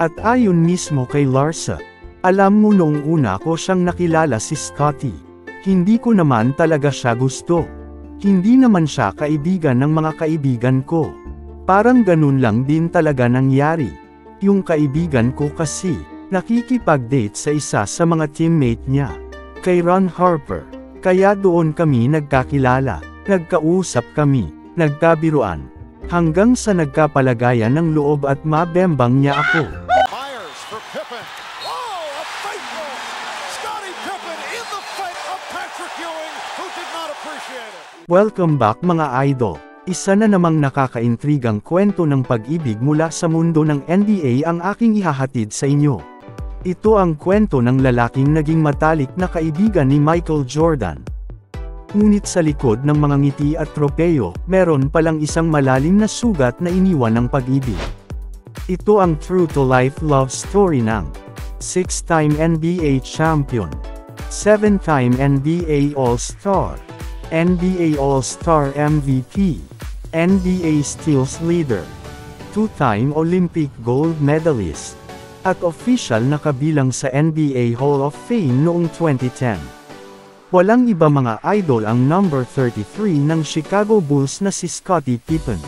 At ayon mismo kay Larsa, alam mo noong una ko siyang nakilala si Scotty. Hindi ko naman talaga siya gusto. Hindi naman siya kaibigan ng mga kaibigan ko. Parang ganun lang din talaga nangyari. Yung kaibigan ko kasi, nakikipag-date sa isa sa mga teammate niya, kay Ron Harper. Kaya doon kami nagkakilala, nagkausap kami, nagkabiruan, hanggang sa nagkapalagayan ng loob at mabembang niya ako. Myers for Pippen. Oh, a faithful Scottie Pippen in the face of Patrick Ewing, who did not appreciate it. Welcome back mga idol. Isa na namang nakakaintrigang kwento ng pag-ibig mula sa mundo ng NBA ang aking ihahatid sa inyo. Ito ang kwento ng lalaking naging matalik na kaibigan ni Michael Jordan. Ngunit sa likod ng mga ngiti at tropeyo, meron palang isang malalim na sugat na iniwan ng pag-ibig. Ito ang true-to-life love story ng 6-time NBA champion, 7-time NBA All-Star, NBA All-Star MVP, NBA Steals Leader, 2-time Olympic gold medalist, at official na kabilang sa NBA Hall of Fame noong 2010. Walang iba mga idol ang number 33 ng Chicago Bulls na si Scottie Pippen.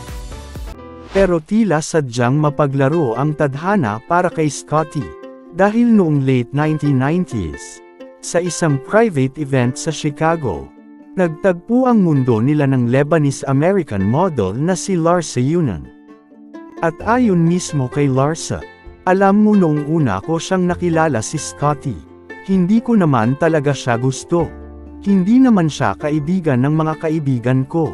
Pero tila sadyang mapaglaro ang tadhana para kay Scottie, dahil noong late 1990s, sa isang private event sa Chicago, nagtagpo ang mundo nila ng Lebanese-American model na si Larsa Younan. At ayon mismo kay Larsa, alam mo noong una ko siyang nakilala si Scottie. Hindi ko naman talaga siya gusto. Hindi naman siya kaibigan ng mga kaibigan ko.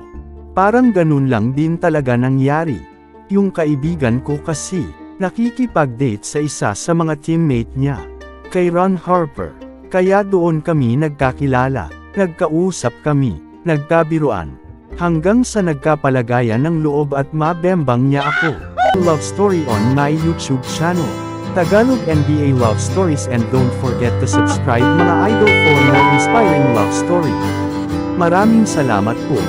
Parang ganun lang din talaga nangyari. Yung kaibigan ko kasi, nakikipag-date sa isa sa mga teammate niya, kay Ron Harper. Kaya doon kami nagkakilala, nagkausap kami, nagkabiruan, hanggang sa nagkapalagayan ng loob at mabembang niya ako. Love story on my YouTube channel, Tagalog NBA Love Stories, and don't forget to subscribe mga idol for more inspiring love story. Maraming salamat po.